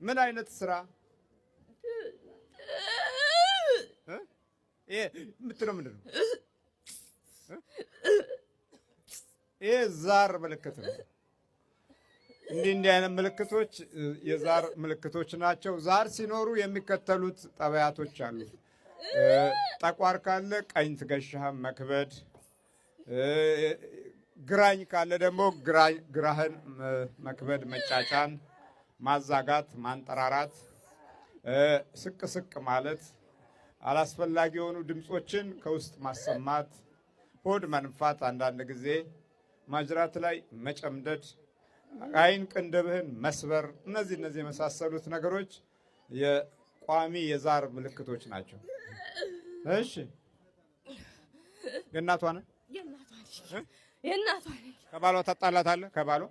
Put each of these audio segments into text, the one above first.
ምን አይነት ስራ ይሄ የምትለው ምንድን ነው? ይሄ ዛር ምልክት ነው። እንዲህ አይነት ምልክቶች የዛር ምልክቶች ናቸው። ዛር ሲኖሩ የሚከተሉት ጠባያቶች አሉ። ጠቋር ካለ ቀኝ ትከሻህን መክበድ፣ ግራኝ ካለ ደግሞ ግራህን መክበድ፣ መጫጫን፣ ማዛጋት፣ ማንጠራራት፣ ስቅ ስቅ ማለት፣ አላስፈላጊ የሆኑ ድምፆችን ከውስጥ ማሰማት፣ ሆድ መንፋት፣ አንዳንድ ጊዜ ማጅራት ላይ መጨምደድ፣ አይን ቅንድብህን መስበር፣ እነዚህ የመሳሰሉት ነገሮች የቋሚ የዛር ምልክቶች ናቸው። እሺ የእናቷ ነው? የእናቷ ነኝ። ከባሏ ታጣላታለህ? ከባሏ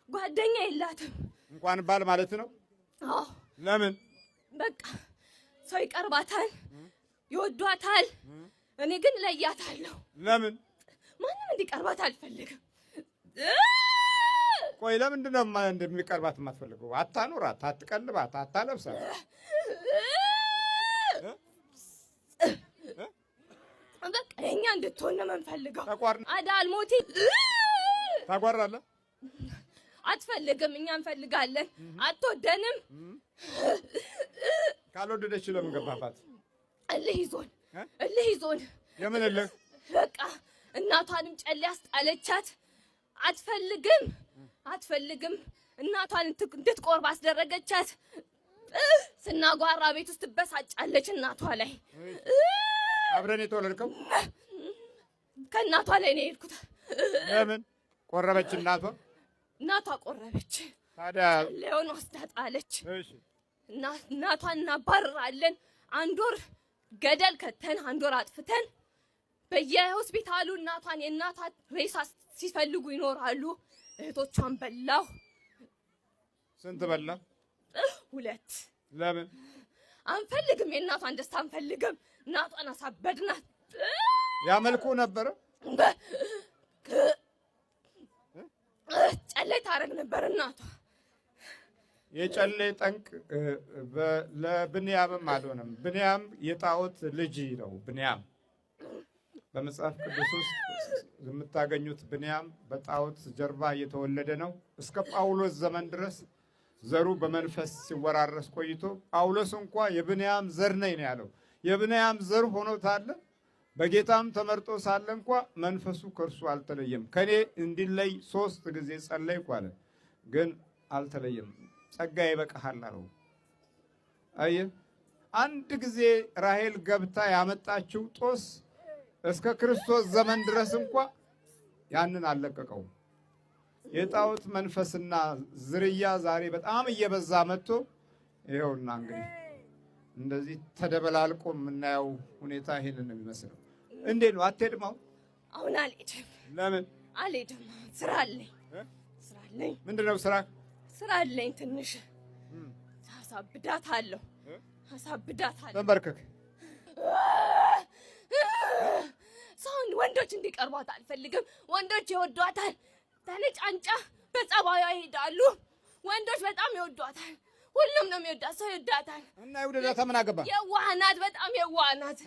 ጓደኛ የላትም። እንኳን ባል ማለት ነው? አዎ። ለምን? በቃ ሰው ይቀርባታል፣ ይወዷታል። እኔ ግን ለያታለሁ። ለምን? ማንም እንዲቀርባት አልፈልግም። ቆይ ለምንድን ነው እንደሚቀርባት የማትፈልገው? አታኑራት፣ አትቀልባት፣ አታለብሳት። በቃ የእኛ እንድትሆን ነው የምንፈልገው። አዳልሞቴ ታጓራለህ? አትፈልግም፣ እኛ እንፈልጋለን። አትወደንም። ካልወደደች ለምን ገባባት? እልህ ይዞን። የምን እልህ? በቃ እናቷንም ጨሌ አስጣለቻት። አትፈልግም። እናቷን እንድትቆርብ አስደረገቻት። ስናጓራ ቤት ውስጥ ትበሳጫለች እናቷ ላይ። አብረን የተወለድከው? ከእናቷ ላይ ነው የሄድኩት። ለምን ቆረበች? እናቷ ቆረበች። ታዲያ ሌውን ወስዳ ጣለች። እናቷን እናባርራለን። አንድ ወር ገደል ከተን፣ አንድ ወር አጥፍተን በየሆስፒታሉ የእናቷን ሬሳ ሲፈልጉ ይኖራሉ። እህቶቿን በላሁ። ስንት በላ? 2። ለምን? አንፈልግም፣ የእናቷን ደስታ አንፈልግም። እናቷን አሳበድናት። ያመልኩ ነበረ። ጨሌ ታረግ ነበር እናቷ። የጨሌ ጠንቅ ለብንያምም አልሆነም። ብንያም የጣዖት ልጅ ነው። ብንያም በመጽሐፍ ቅዱስ ውስጥ የምታገኙት ብንያም በጣዖት ጀርባ እየተወለደ ነው። እስከ ጳውሎስ ዘመን ድረስ ዘሩ በመንፈስ ሲወራረስ ቆይቶ ጳውሎስ እንኳ የብንያም ዘር ነኝ ነው ያለው። የብንያም ዘር ሆኖ ታለ በጌታም ተመርጦ ሳለ እንኳ መንፈሱ ከእርሱ አልተለየም። ከኔ እንዲለይ 3 ጊዜ ጸለይኩ አለ፣ ግን አልተለየም። ጸጋ ይበቃሃል አለው። አየህ፣ አንድ ጊዜ ራሔል ገብታ ያመጣችው ጦስ እስከ ክርስቶስ ዘመን ድረስ እንኳ ያንን አልለቀቀው። የጣዖት መንፈስና ዝርያ ዛሬ በጣም እየበዛ መጥቶ ይኸውና እንግዲህ እንደዚህ ተደበላልቆ የምናየው ሁኔታ ይሄንን ነው የሚመስለው። እንዴት ነው? አትሄድም? አሁን አልሄድም። ለምን አልሄድም? ስራ አለኝ። ምንድን ነው ስራ? ስራ አለኝ። ትንሽ አሳብዳታለሁ። ተንበርከክ። ሰውን ወንዶች እንዲቀርቧት አልፈልግም። ወንዶች ይወዷታል። ተነጫንጫ በጸባዩ ይሄዳሉ። ወንዶች በጣም ይወዷታል። ሁሉም ነው የሚወዳት። ሰው ይወዳታል። እና ይወደዳታ ምን አገባ? የዋህ ናት፣ በጣም የዋህ ናት።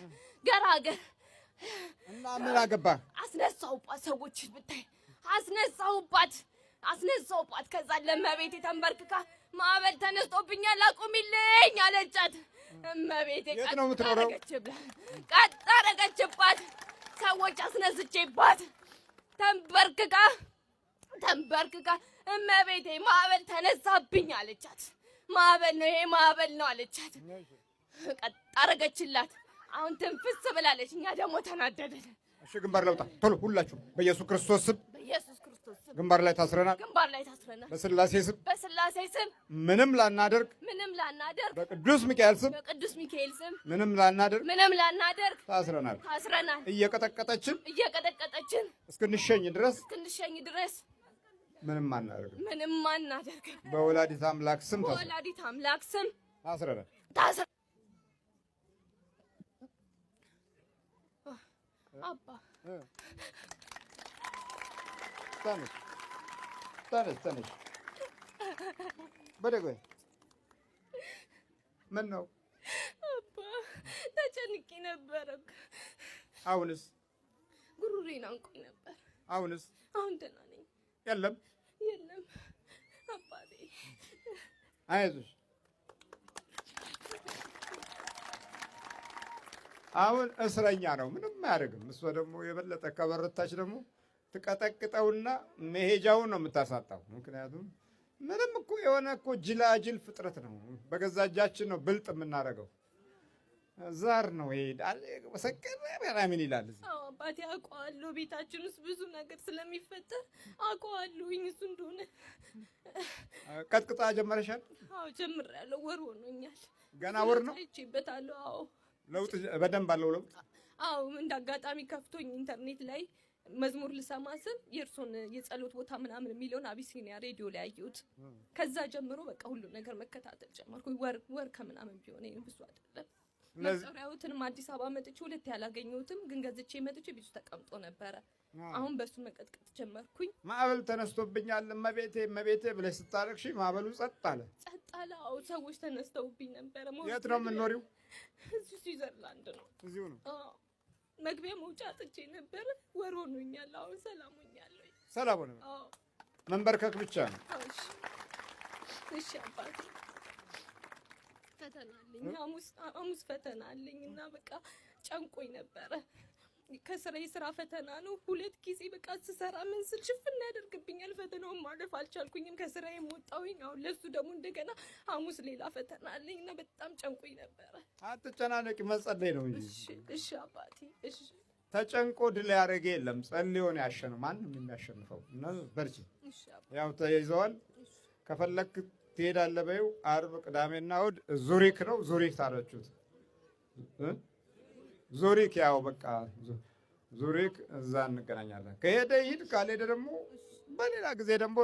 ገራገር እና ምን አገባ? አስነሳውባት። ሰዎች ብታይ አስነሳውባት። ከዛ ለመቤቴ ተንበርክካ ማዕበል ተነስቶብኛል አቁሚልኝ አለቻት። እመቤቴ የት ነው የምትኖረው? ቀጥ አደረገችባት። ሰዎች አስነስቼባት ተንበርክካ እመቤቴ ማዕበል ተነሳብኝ አለቻት። ማዕበል ነው ይሄ ማዕበል ነው አለቻት። ቀጥ አደረገችላት። አሁን ትንፍስ ብላለች። እኛ ደግሞ ተናደደን። እሺ ግንባር ለውጣ ቶሎ ሁላችሁ በኢየሱስ ክርስቶስ ስም ግንባር ላይ ታስረናል። በስላሴ ስም ምንም ላናደርግ በቅዱስ ሚካኤል ስም ምንም ላናደርግ ታስረናል። እየቀጠቀጠችን እስክንሸኝ ድረስ ምንም አናደርግም። በወላዲተ አምላክ ስም ታስረናል። አባ ተነሽ በደግ ምን ነው አባ ተጨንቄ ነበር። አሁንስ? ጉሮሬን አንቆኝ ነበር። አሁንስ? አሁን ደህና ነኝ። የለም አባቴ አይዞሽ። አሁን እስረኛ ነው፣ ምንም አያደርግም። እሷ ደግሞ የበለጠ ከበረታች ደግሞ ትቀጠቅጠውና መሄጃውን ነው የምታሳጣው። ምክንያቱም ምንም እኮ የሆነ እኮ ጅላጅል ፍጥረት ነው። በገዛ እጃችን ነው ብልጥ የምናደርገው። ዛር ነው ይሄዳል ሰከረ ምናምን ይላል። አዎ አባቴ አውቀዋለሁ። ቤታችን ውስጥ ብዙ ነገር ስለሚፈጠር አውቀዋለሁኝ እሱ እንደሆነ። ቀጥቅጣ ጀመረሻል? አዎ ጀምሬያለሁ። ወር ሆኖኛል። ገና ወር ነው? አይቼበታለሁ። አዎ ለውጥ በደንብ አለው ለውጥ። አዎ እንዳጋጣሚ ከፍቶኝ ኢንተርኔት ላይ መዝሙር ልሰማ ስል የእርሶን የጸሎት ቦታ ምናምን የሚለውን አቢሲኒያ ሬዲዮ ላይ አየሁት። ከዛ ጀምሮ በቃ ሁሉ ነገር መከታተል ጀመርኩኝ። ወር ከምናምን ቢሆን ብዙ አይደለም። መጠሪያውትንም አዲስ አበባ መጥቼ ሁለት ያላገኘሁትም ግን ገዝቼ መጥቼ ቤቱ ተቀምጦ ነበረ። አሁን በሱ መቀጥቀጥ ጀመርኩኝ። ማዕበል ተነስቶብኛል እመቤቴ ብለሽ ስታለቅሺ ማዕበሉ ጸጥ አለ። አዎ ሰዎች ተነስተውብኝ ነበረ። የት ነው የምትኖሪው? እዚሁ ስዊዘርላንድ ነው። እዚሁ ነው? አዎ መግቢያ መውጫ አጥቼ ነበር። ወር ሆኖኛል። አሁን ሰላም ሆኛለሁ። ሰላም ሆነ? አዎ መንበርከክ ብቻ ነው። እሺ አባቴ ፈተና አለኝ። ሐሙስ ፈተና አለኝ እና በቃ ጨንቆኝ ነበረ። የስራ ፈተና ነው። 2 ጊዜ በቃ ስሰራ ምን ስል ሽፍና ያደርግብኛል። ፈተናውን ማለፍ አልቻልኩኝም። ከስራዬ ወጣሁኝ። አሁን ለሱ ደግሞ እንደገና ሐሙስ ሌላ ፈተና አለኝ እና በጣም ጨንቆኝ ነበረ። አትጨናነቂ፣ መጸለይ ነው እንጂ። እሺ አባቴ እሺ። ተጨንቆ ድል ያደረገ የለም። ጸልዮ ነው ያሸነፈው። ማንም የሚያሸንፈው እና በርቺ። ያው ተይዘዋል። ከፈለክ ትሄዳለህ በይው። ዓርብ ቅዳሜና እሑድ ዙሪክ ነው። ዙሪክ ታረቹት ዙሪክ ያው በቃ ዙሪክ እዛ እንገናኛለን። ከሄደ ይሄድ፣ ካልሄደ ደግሞ በሌላ ጊዜ ደግሞ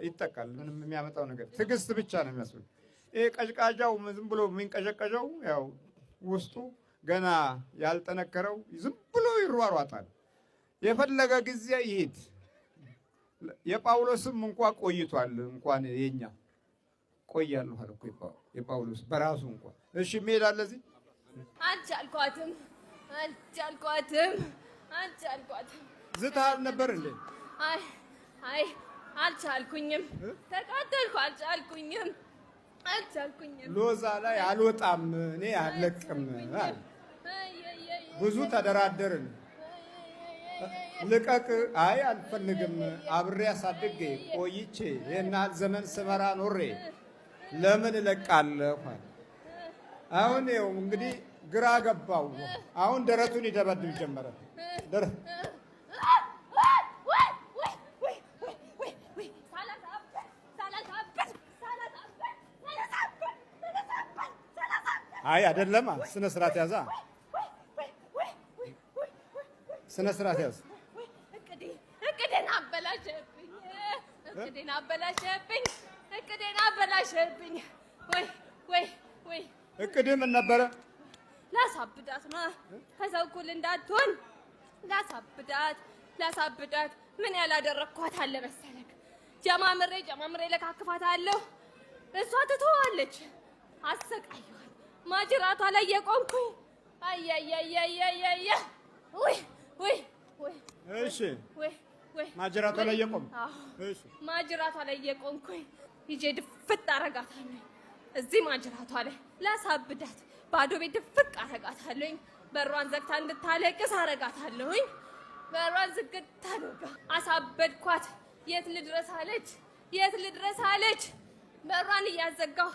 ይጠቃል። ምንም የሚያመጣው ነገር ትዕግስት ብቻ ነው የሚያስፈልግ። ይሄ ቀዥቃዣው ዝም ብሎ የሚንቀዠቀዠው ያው ውስጡ ገና ያልጠነከረው ዝም ብሎ ይሯሯጣል። የፈለገ ጊዜ ይሄድ። የጳውሎስም እንኳን ቆይቷል። እንኳን የኛ ቆያለሁ አለ እኮ የጳውሎስ በራሱ እንኳን። እሺ የሚሄዳል ለዚህ አልቻልኳትም። ዝታል ነበር እንዴ? አይ አልቻልኩኝም። ተቃጠልኩ። አልቻልኩኝም። ሎዛ ላይ አልወጣም እኔ አልለቅም። ብዙ ተደራደርን። ልቀቅ። አይ አልፈልግም። አብሬ አሳድጌ ቆይቼ የናል ዘመን ስመራ ኖሬ ለምን እለቃለሁ? አሁን ይኸው እንግዲህ ግራ ገባው። አሁን ደረቱን ይደበድብ ጀመረ። አይ አይደለም፣ ስነ ስርዓት ያዛ። ስነ ስርዓት ያዝ። እቅዴን አበላሸብኝ። ወይ እቅድ ምን ነበረ? ላሳብዳት ነው። ከሰው እኩል እንዳትሆን ላሳብዳት። ምን ያላደረግኳት አለ መሰለክ? ጀማምሬ ለካክፋታለሁ። እሷ ትተዋለች። አሰቃየዋል። ማጅራቷ ላይ የቆምኩኝ እሺ ማጅራቷ ላይ የቆም እሺ ማጅራቷ ላይ የቆምኩኝ ይዤ ድፍት አረጋታለሁ። እዚህ ማጅራቷ ላይ ላሳብዳት ባዶ ቤት ድፍቅ አረጋታለሁኝ። በሯን ዘግታ እንድታለቅስ አረጋታለሁኝ። በሯን ዝግታ አድርጋ አሳበድኳት። የት ልድረስ አለች። በሯን እያዘጋሁ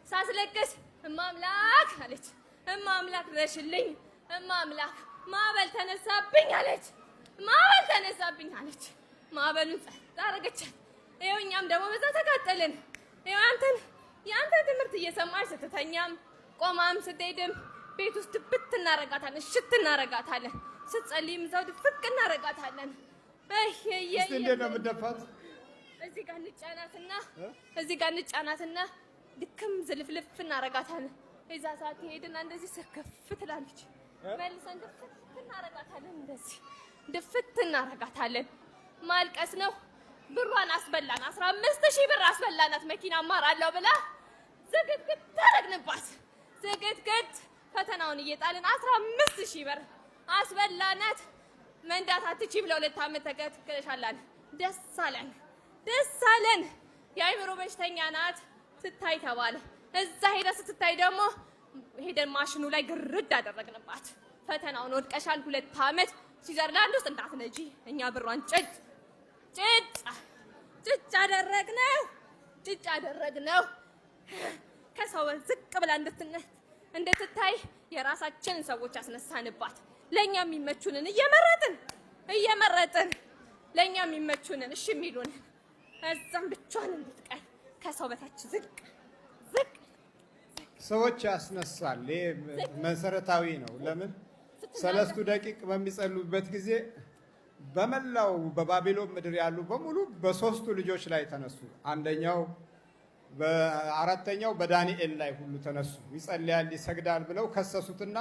ሳስለቅስ እማምላክ አለች። እማምላክ ድረሽልኝ፣ እማምላክ ማዕበል ተነሳብኝ አለች። ማዕበሉን ጸጥ አረገቻት። ይኸው እኛም ደግሞ በዛ ተቃጠልን። ይኸው የአንተን ትምህርት እየሰማች ስትተኛም ቆማም ስትሄድም ቤት ውስጥ ድብት እናረጋታለን፣ እሽት እናረጋታለን። ስትጸልይም እዛው ድፍቅ እናረጋታለን። እስቲ እንዴት ነው የምትደፋት? እዚህ ጋር እንጫናትና ድክም ዝልፍልፍ እናረጋታለን። የዛ ሰዓት ትሄድና እንደዚህ ስርክፍ ትላለች። መልሰን ድፍት እናረጋታለን። እንደዚህ ድፍት እናረጋታለን። ማልቀስ ነው ብሯን አስበላን። 15,000 ብር አስበላናት። መኪና አማራለሁ ብላ ዝግትግት ታረግንባት። ዝግትግት ፈተናውን እየጣልን 15,000 ብር አስበላናት። መንዳት አትችይ ብለው 2 ዓመት ተከትለሻላል። ደስ አለን። የአይምሮ በሽተኛ ናት ስታይ ተባለ። እዛ ሄደ ስትታይ ደግሞ ሄደን ማሽኑ ላይ ግርድ አደረግንባት። ፈተናውን ወድቀሻል 2 ዓመት ስዊዘርላንድ ውስጥ እንዳትነጂ። እኛ ብሯን ጭጭ አደረግነው። ከሰው ዝቅ ብላ እንድትታይ የራሳችንን ሰዎች አስነሳንባት። ለኛ የሚመቹንን እየመረጥን ለኛ የሚመቹንን እሺ የሚሉን እዛም ብቻዋን እንድትቀር ከሰው በታች ዝቅ ሰዎች ያስነሳል። ይሄ መሰረታዊ ነው። ለምን 3 ደቂቅ በሚጸልዩበት ጊዜ በመላው በባቢሎን ምድር ያሉ በሙሉ በ3ቱ ልጆች ላይ ተነሱ። አንደኛው በአራተኛው በዳንኤል ላይ ሁሉ ተነሱ። ይጸልያል ይሰግዳል ብለው ከሰሱትና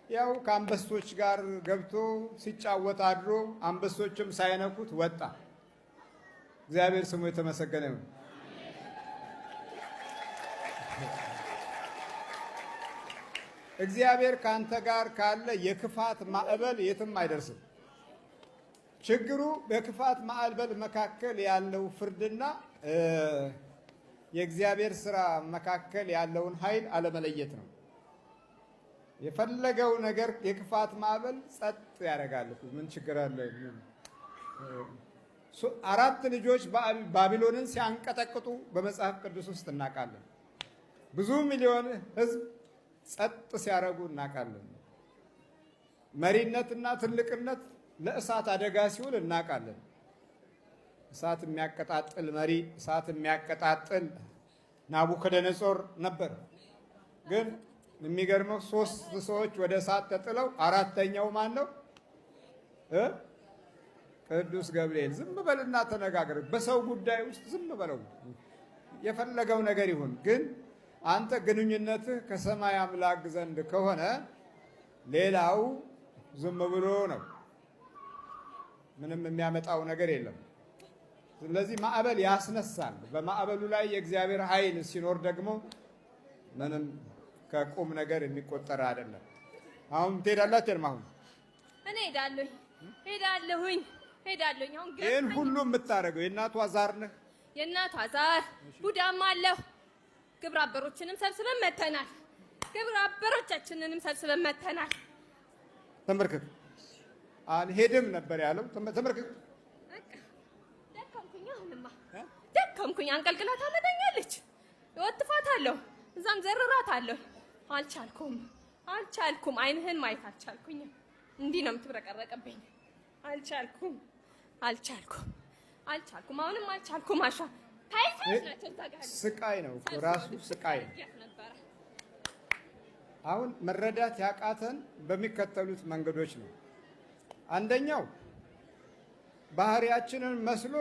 ያው ከአንበሶች ጋር ገብቶ ሲጫወት አድሮ አንበሶችም ሳይነኩት ወጣ። እግዚአብሔር ስሙ የተመሰገነ ነው። እግዚአብሔር ካንተ ጋር ካለ የክፋት ማዕበል የትም አይደርስም። ችግሩ በክፋት ማዕበል መካከል ያለው ፍርድና የእግዚአብሔር ስራ መካከል ያለውን ኃይል አለመለየት ነው። የፈለገው ነገር የክፋት ማዕበል ጸጥ ያደርጋል። ምን ችግር አለ? 4 ልጆች ባቢሎንን ሲያንቀጠቅጡ በመጽሐፍ ቅዱስ ውስጥ እናውቃለን። ብዙ ሚሊዮን ሕዝብ ጸጥ ሲያደርጉ እናውቃለን። መሪነትና ትልቅነት ለእሳት አደጋ ሲውል እናውቃለን። እሳት የሚያቀጣጥል መሪ፣ እሳት የሚያቀጣጥል ናቡከደነጾር ነበር። ግን የሚገርመው 3 ሰዎች ወደ እሳት ተጥለው 4ተኛው ማን ነው? ቅዱስ ገብርኤል። ዝም በልና ተነጋገር። በሰው ጉዳይ ውስጥ ዝም በለው። የፈለገው ነገር ይሁን፣ ግን አንተ ግንኙነትህ ከሰማይ አምላክ ዘንድ ከሆነ ሌላው ዝም ብሎ ነው። ምንም የሚያመጣው ነገር የለም። ስለዚህ ማዕበል ያስነሳል። በማዕበሉ ላይ የእግዚአብሔር ኃይል ሲኖር ደግሞ ምንም ከቁም ነገር የሚቆጠር አይደለም። አሁን ትሄዳላችሁ? አሁን እኔ ሄዳለሁኝ። አሁን ግን ይሄን ሁሉ የምታደርገው የእናቷ ዛር ነህ? የእናቷ ዛር ቡዳማ አለሁ። ግብረ አበሮችንም ሰብስበን መተናል። ተመርክክ። አልሄድም ነበር ያለው። ተመርክክ። ደከምኩኝ። አንቀልቅላ ታመጣኛለች። እወጥፋታለሁ፣ እዛም ዘርራታለሁ። አልቻልኩም። አይንህን ማየት አልቻልኩኝም። እንዲህ ነው የምትብረቀረቅብኝ። አልቻልኩም። አሁንም አልቻልኩም። አሻ ስቃይ ነው ራሱ ስቃይ ነው። አሁን መረዳት ያቃተን በሚከተሉት መንገዶች ነው። አንደኛው ባህሪያችንን መስሎ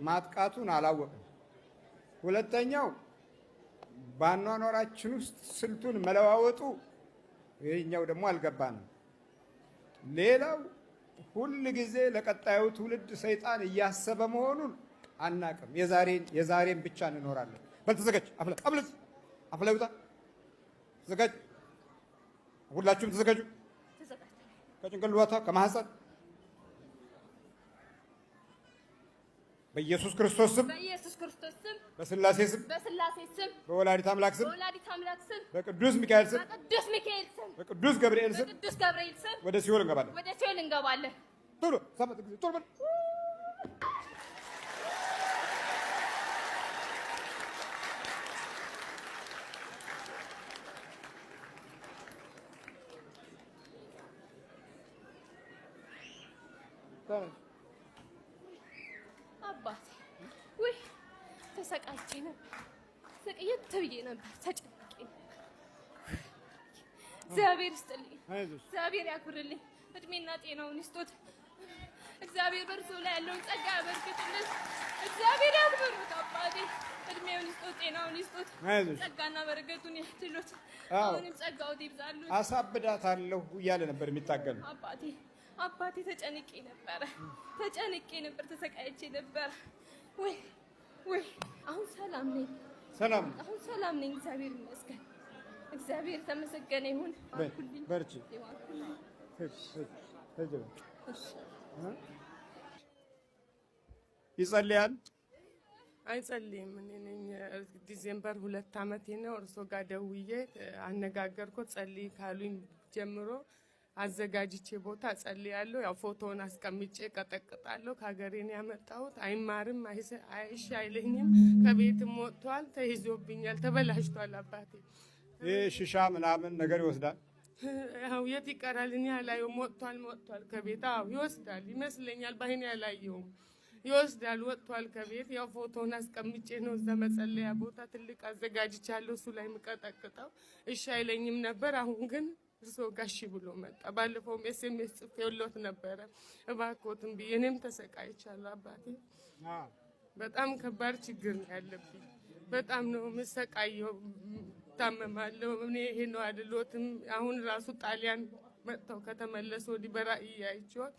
ማጥቃቱን አላወቅም። ሁለተኛው በአኗኗራችን ውስጥ ስልቱን መለዋወጡ፣ ይሄኛው ደግሞ አልገባንም። ሌላው ሁል ጊዜ ለቀጣዩ ትውልድ ሰይጣን እያሰበ መሆኑን አናቅም። የዛሬን ብቻ እንኖራለን። በል ተዘጋጅ። አፍለውጣ ተዘጋጅ። ሁላችሁም ተዘጋጁ። ከጭንቅላቷ ከማህፀን በኢየሱስ ክርስቶስ ስም፣ በስላሴ ስም፣ በወላዲተ አምላክ ስም፣ በቅዱስ ሚካኤል ስም፣ በቅዱስ ገብርኤል ስም ወደ ሲኦል እንገባለን። ቶሎ በል። አባቴ ውይ ተሰቃይቼ ነበር፣ ሰቅየት ብዬ ነበር፣ ተጨንቄ ነበር። እግዚአብሔር ይስጥልኝ፣ እግዚአብሔር ያክብርልኝ፣ እድሜና ጤናውን ይስጡት። እግዚአብሔር በእርሱ ላይ ያለውን ጸጋ ያበርክትልን። እግዚአብሔር ያክብሩት አባቴ፣ እድሜውን ይስጡት፣ ጤናውን ይስጡት፣ ጸጋና በረከቱን ያድሉት። አሁንም ጸጋው ይብዛሉት። አሳብዳታለሁ እያለ ነበር የሚታገል አባቴ ተጨንቄ ነበር፣ ተሰቃይቼ ነበር። ሰላም ነኝ። ሰላም አሁን ሰላም ነኝ፣ እግዚአብሔር ይመስገን። እግዚአብሔር ተመሰገነ ይሁን። በርቺ። ይጸልያል አይጸልይም። እኔ ነኝ ዲሴምበር 2 ዓመቴ ነው። እርሶ ጋር ደውዬ አነጋገርኩት። ጸልይ ካሉኝ ጀምሮ አዘጋጅቼ ቦታ ጸልያለሁ። ያው ፎቶውን አስቀምጬ ቀጠቅጣለሁ። ከሀገሬን ያመጣሁት አይማርም፣ አይሽ አይለኝም። ከቤትም ወጥቷል፣ ተይዞብኛል፣ ተበላሽቷል። አባቴ ይህ ሽሻ ምናምን ነገር ይወስዳል። ያው የት ይቀራል? እኔ አላየውም። ወጥቷል ከቤት። አዎ ይወስዳል ይመስለኛል። በአይኔ አላየውም። ይወስዳል፣ ወጥቷል ከቤት። ያው ፎቶውን አስቀምጬ ነው እዛ መጸለያ ቦታ ትልቅ አዘጋጅቻለሁ። እሱ ላይ የምቀጠቅጠው እሺ አይለኝም ነበር። አሁን ግን እርሶ ጋሺ ብሎ መጣ። ባለፈውም ኤስኤምኤስ ጽፌውሎት ነበረ እባክዎትን ብዬ። እኔም ተሰቃይቻለሁ አባቴ። በጣም ከባድ ችግር ነው ያለብኝ። በጣም ነው የምሰቃየው። ታመማለሁ። እኔ ይሄ ነው አይደሎትም። አሁን ራሱ ጣሊያን መጥተው ከተመለሱ ወዲህ በራእይ አይቼዋት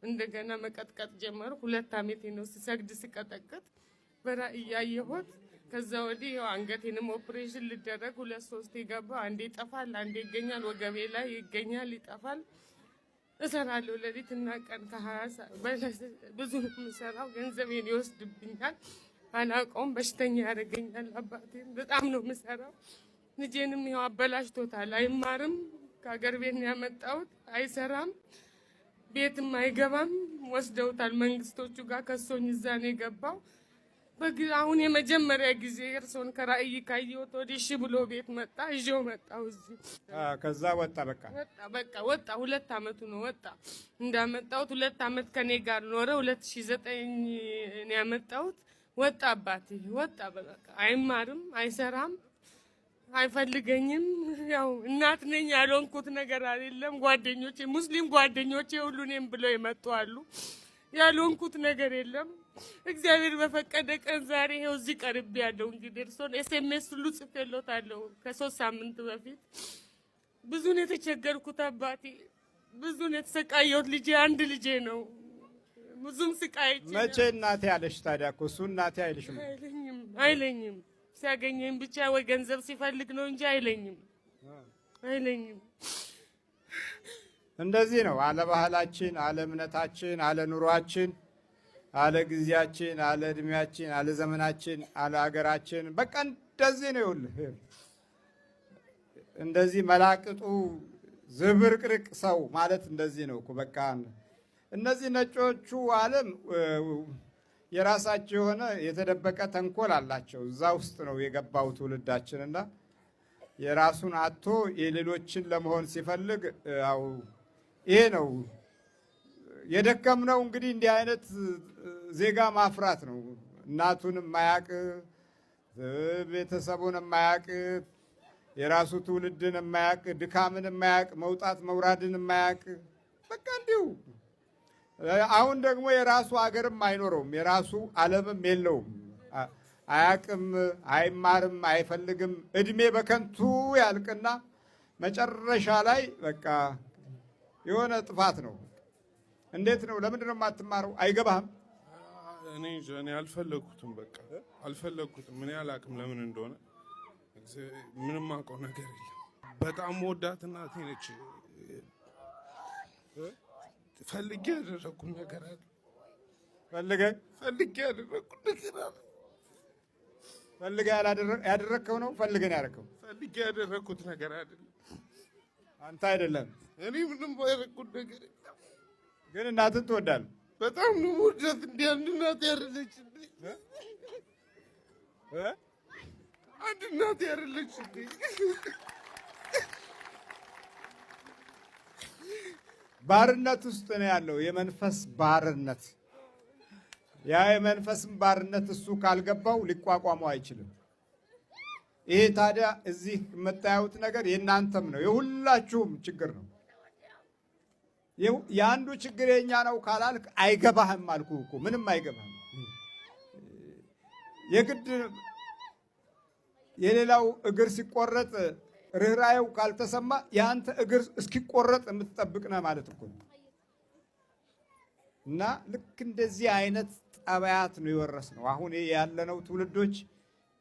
እንደገና መቀጥቀጥ ጀመሩ። 2 ዓመቴ ነው ስሰግድ ስቀጠቅጥ በራእይ ያየሁት። ከዛ ወዲህ ያው አንገቴንም ኦፕሬሽን ልደረግ 2-3 ይገባ። አንዴ ይጠፋል፣ አንዴ ይገኛል። ወገቤ ላይ ይገኛል፣ ይጠፋል። እሰራለሁ ሌሊትና ቀን ብዙ ነው የምሰራው። ገንዘቤን ይወስድብኛል። አላውቀውም። በሽተኛ ያደርገኛል። አባቴ በጣም ነው የምሰራው። ልጄንም ያው አበላሽቶታል። አይማርም። ከሀገር ቤት ነው ያመጣሁት። አይሰራም፣ ቤትም አይገባም። ወስደውታል መንግስቶቹ ጋር ከሶኝ እዛ ነው የገባው። አሁን የመጀመሪያ ጊዜ እርሶን ከራእይ ካየሁት ወዲህ እሺ ብሎ ቤት መጣ። ይዤው መጣሁ እዚህ። ከዛ ወጣ። በቃ ወጣ። 2 ዓመቱ ነው ወጣ። እንዳመጣሁት 2 ዓመት ከኔ ጋር ኖረ። 2009 ነው ያመጣሁት። ወጣ አባቴ ወጣ። በቃ አይማርም፣ አይሰራም፣ አይፈልገኝም። ያው እናት ነኝ ያልሆንኩት ነገር አይደለም። ጓደኞቼ ሙስሊም ጓደኞቼ ሁሉ እኔም ብለው የመጡ አሉ። ያልሆንኩት ነገር የለም። እግዚአብሔር በፈቀደ ቀን ዛሬ ይኸው እዚህ ቀርቤ ያለው። እንግዲህ እርሶን ኤስኤምኤስ ሁሉ ጽፌሎታለሁ ከ3 ሳምንት በፊት። ብዙ ነው የተቸገርኩት አባቴ፣ ብዙ ነው የተሰቃየሁት። ልጄ አንድ ልጄ ነው። ብዙም ስቃይቼ መቼ እናቴ አለሽ ታዲያ? እኮ እሱ እናቴ አይልሽም። አይለኝም። ሲያገኘኝ ብቻ ወይ ገንዘብ ሲፈልግ ነው እንጂ አይለኝም። እንደዚህ ነው አለ ባህላችን፣ አለ እምነታችን፣ አለ ኑሯችን፣ አለ ጊዜያችን፣ አለ እድሜያችን፣ አለ ዘመናችን፣ አለ ሀገራችን። በቃ እንደዚህ ነው። ይኸውልህ እንደዚህ መላቅጡ ዝብርቅርቅ ሰው ማለት እንደዚህ ነው እኮ በቃ። እነዚህ ነጮቹ ዓለም የራሳቸው የሆነ የተደበቀ ተንኮል አላቸው። እዛ ውስጥ ነው የገባው ትውልዳችንና የራሱን አጥቶ የሌሎችን ለመሆን ሲፈልግ ያው ይሄ ነው የደከምነው። እንግዲህ እንዲህ አይነት ዜጋ ማፍራት ነው። እናቱን የማያቅ ቤተሰቡን የማያቅ የራሱ ትውልድን የማያቅ ድካምን የማያቅ መውጣት መውራድን የማያቅ በቃ እንዲሁ። አሁን ደግሞ የራሱ ሀገርም አይኖረውም፣ የራሱ ዓለምም የለውም። አያቅም፣ አይማርም፣ አይፈልግም። እድሜ በከንቱ ያልቅና መጨረሻ ላይ በቃ የሆነ ጥፋት ነው። እንዴት ነው? ለምንድን ነው የማትማረው? አይገባህም? እኔ አልፈለግኩትም፣ በቃ አልፈለግኩትም። እኔ አላቅም ለምን እንደሆነ ምንም አውቀው ነገር የለም። በጣም ወዳት እናቴ ነች። ፈልጌ ያደረኩት ነገር አለ። ፈልጌ ያደረኩት ነገር አለ። ፈልገህ ያደረግከው ነው? ፈልገን ያደረግከው? ፈልጌ ያደረኩት ነገር አይደለም። አንተ አይደለም። እኔ ምንም ያደረኩት ነገር የለም። ግን እናትን ትወዳለህ? በጣም ነው የምወዳት። እንዲህ አንድ እናት ያደረችልኝ፣ አንድ እናት ያደረችልኝ። ባርነት ውስጥ ነው ያለው፣ የመንፈስ ባርነት። ያ የመንፈስም ባርነት እሱ ካልገባው ሊቋቋመው አይችልም። ይሄ ታዲያ እዚህ የምታዩት ነገር የእናንተም ነው፣ የሁላችሁም ችግር ነው። የአንዱ ችግር የኛ ነው ካላልክ አይገባህም አልኩ እኮ። ምንም አይገባህም። የግድ የሌላው እግር ሲቆረጥ ርኅራኄው ካልተሰማ የአንተ እግር እስኪቆረጥ የምትጠብቅ ነህ ማለት እኮ ነው። እና ልክ እንደዚህ አይነት ጠባያት ነው የወረስነው። አሁን ያለነው ትውልዶች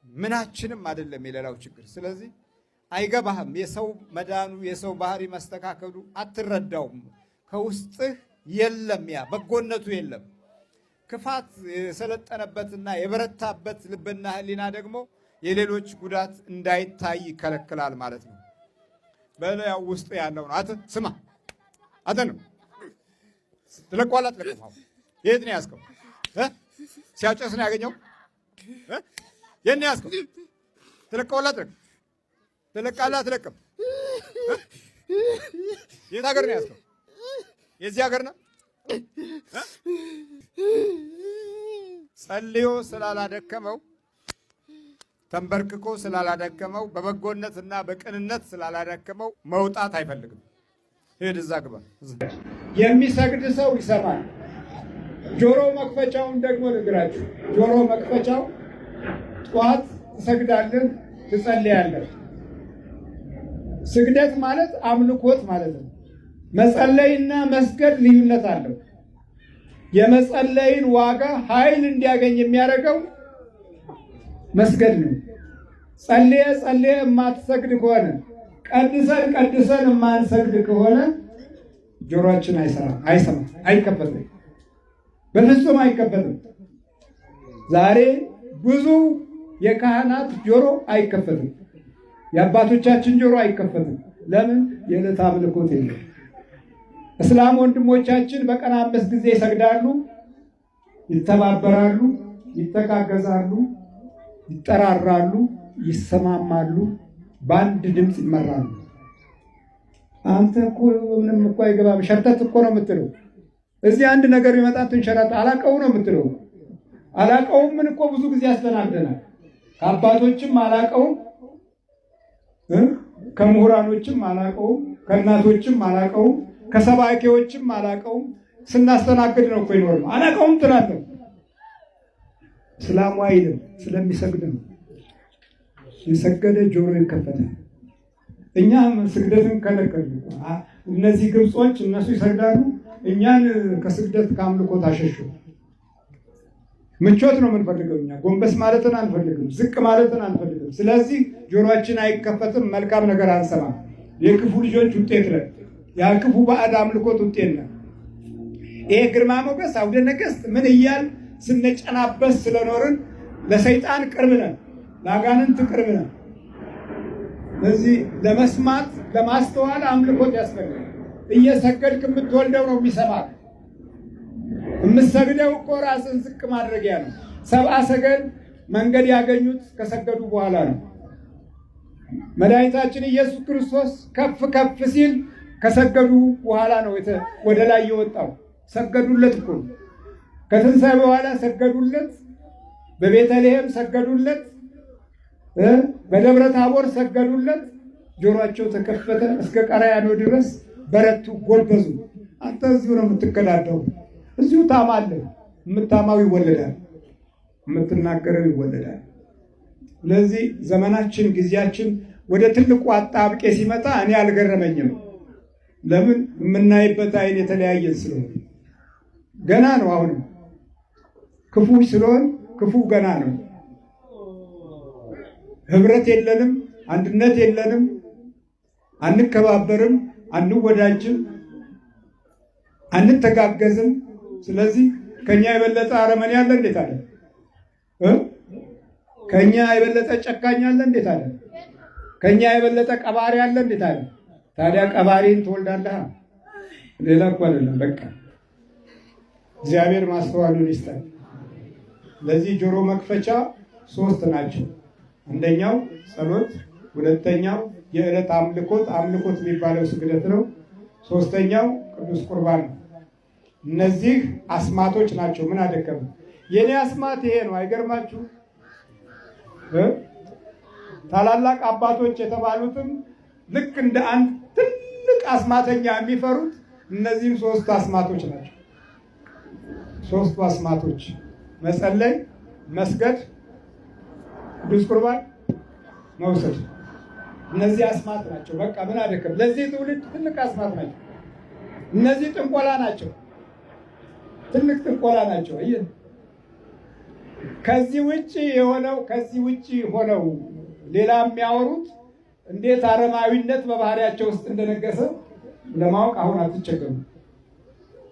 ምናችንም አይደለም የሌላው ችግር። ስለዚህ አይገባህም። የሰው መዳኑ የሰው ባህሪ መስተካከሉ አትረዳውም። ከውስጥህ የለም፣ ያ በጎነቱ የለም። ክፋት የሰለጠነበትና የበረታበት ልብና ሕሊና ደግሞ የሌሎች ጉዳት እንዳይታይ ይከለክላል ማለት ነው። በላው ውስጥ ያለው ነው። አተ ስማ፣ አተ ነው ትለቋላት ለቀፋው። የት ነው ያዝከው? ሲያጨስ ነው ያገኘው? የት ነው ያዝከው? ትለቋላት ለቀ ትለቃላት ለቀም። የት ሀገር ነው ያዝከው? የዚህ ሀገር ነው። ጸልዮ ስላላደከመው ተንበርክኮ ስላላደከመው በበጎነትና በቅንነት ስላላደከመው መውጣት አይፈልግም። ሄድ እዛ ግባ። የሚሰግድ ሰው ይሰማል። ጆሮ መክፈቻውን ደግሞ ልግራችሁ። ጆሮ መክፈቻው ጠዋት ትሰግዳለህ፣ ትጸልያለህ። ስግደት ማለት አምልኮት ማለት ነው። መጸለይና መስገድ ልዩነት አለው። የመጸለይን ዋጋ ኃይል እንዲያገኝ የሚያደርገው መስገድ ነው። ጸልየ ጸልየ የማትሰግድ ከሆነ ቀድሰን የማንሰግድ ከሆነ ጆሮአችን አይሰማም፣ አይከፈትም፣ በፍጹም አይከፈትም። ዛሬ ብዙ የካህናት ጆሮ አይከፈትም፣ የአባቶቻችን ጆሮ አይከፈትም። ለምን? የዕለት አምልኮት የለም። እስላም ወንድሞቻችን በቀን 5 ጊዜ ይሰግዳሉ፣ ይተባበራሉ፣ ይተጋገዛሉ፣ ይጠራራሉ፣ ይሰማማሉ፣ በአንድ ድምፅ ይመራሉ። አንተ እኮ ምንም እኮ አይገባም፣ ሸርተት እኮ ነው የምትለው። እዚህ አንድ ነገር ቢመጣ ትንሸራት አላቀው ነው የምትለው። አላቀውም ምን እኮ ብዙ ጊዜ ያስተናግደናል። ከአባቶችም አላቀውም፣ ከምሁራኖችም አላቀውም፣ ከእናቶችም አላቀውም፣ ከሰባኪዎችም አላቀውም። ስናስተናግድ ነው እኮ ይኖር ነው። አላቀውም ትላለህ። እስላሙ አይልም፣ ስለሚሰግድ ነው። የሰገደ ጆሮ ይከፈታል። እኛም ስግደትን ከለከሉ። እነዚህ ግብጾች እነሱ ይሰግዳሉ፣ እኛን ከስግደት ከአምልኮት አሸሹ። ምቾት ነው የምንፈልገው እኛ። ጎንበስ ማለትን አንፈልግም፣ ዝቅ ማለትን አንፈልግም። ስለዚህ ጆሮአችን አይከፈትም፣ መልካም ነገር አንሰማም። የክፉ ልጆች ውጤት ነን። የክፉ ባዕድ አምልኮት ውጤት ነን። ይሄ ግርማ ሞገስ አውደ ነገሥት ምን እያል ስንጨናበስ ስለኖርን ለሰይጣን ቅርብ ነን፣ ለአጋንንት ቅርብ ነን። ስለዚህ ለመስማት ለማስተዋል አምልኮት ያስፈልጋል። እየሰገድክ የምትወልደው ነው የሚሰማል። የምትሰግደው እኮ ራስን ዝቅ ማድረጊያ ነው። 70 ሰገል መንገድ ያገኙት ከሰገዱ በኋላ ነው። መድኃኒታችን ኢየሱስ ክርስቶስ ከፍ ከፍ ሲል ከሰገዱ በኋላ ነው ወደ ላይ የወጣው። ሰገዱለት እኮ ከትንሣኤ በኋላ ሰገዱለት። በቤተልሔም ሰገዱለት። በደብረ ታቦር ሰገዱለት። ጆሮአቸው ተከፈተ። እስከ ቀራንዮ ድረስ በረቱ፣ ጎበዙ። አንተ እዚሁ ነው የምትከዳደው፣ እዚሁ ታማለህ። የምታማው ይወለዳል፣ የምትናገረው ይወለዳል። ስለዚህ ዘመናችን ጊዜያችን ወደ ትልቁ አጣብቄ ሲመጣ እኔ አልገረመኝም። ለምን? የምናይበት አይን የተለያየን ስለሆነ ገና ነው። አሁንም ክፉ ስለሆን ክፉ ገና ነው። ህብረት የለንም፣ አንድነት የለንም፣ አንከባበርም፣ አንወዳጅም፣ አንተጋገዝም። ስለዚህ ከኛ የበለጠ አረመኔ አለ እንዴት አለ? ከኛ የበለጠ ጨካኝ አለ እንዴት አለ? ከኛ የበለጠ ቀባሪ አለ እንዴት አለ? ታዲያ ቀባሪን ትወልዳለህ። ሌላ እኮ አይደለም። በቃ እግዚአብሔር ማስተዋሉን ይስጠን። ለዚህ ጆሮ መክፈቻ 3 ናቸው። አንደኛው ጸሎት፣ ሁለተኛው የዕለት አምልኮት የሚባለው ስግደት ነው። ሶስተኛው ቅዱስ ቁርባን ነው። እነዚህ አስማቶች ናቸው። ምን አደከመ? የኔ አስማት ይሄ ነው። አይገርማችሁ? ታላላቅ አባቶች የተባሉትም ልክ እንደ አንድ ትልቅ አስማተኛ የሚፈሩት እነዚህም 3 አስማቶች ናቸው። 3 አስማቶች መጸለይ፣ መስገድ፣ ቅዱስ ቁርባን መውሰድ። እነዚህ አስማት ናቸው። በቃ ምን አደከም? ለዚህ ትውልድ ትልቅ አስማት ናቸው። እነዚህ ጥንቆላ ናቸው፣ ትልቅ ጥንቆላ ናቸው። ከዚህ ውጭ ሆነው ሌላ የሚያወሩት እንዴት አረማዊነት በባህሪያቸው ውስጥ እንደነገሰ ለማወቅ አሁን አትቸገሩ።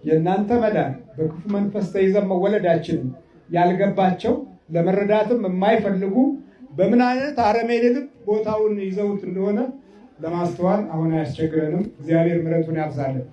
የእናንተ መዳን በክፉ መንፈስ ተይዘን መወለዳችንን ያልገባቸው ለመረዳትም የማይፈልጉ በምን አይነት አረመኔ ልብ ቦታውን ይዘውት እንደሆነ ለማስተዋል አሁን አያስቸግረንም። እግዚአብሔር ምሕረቱን ያብዛልን።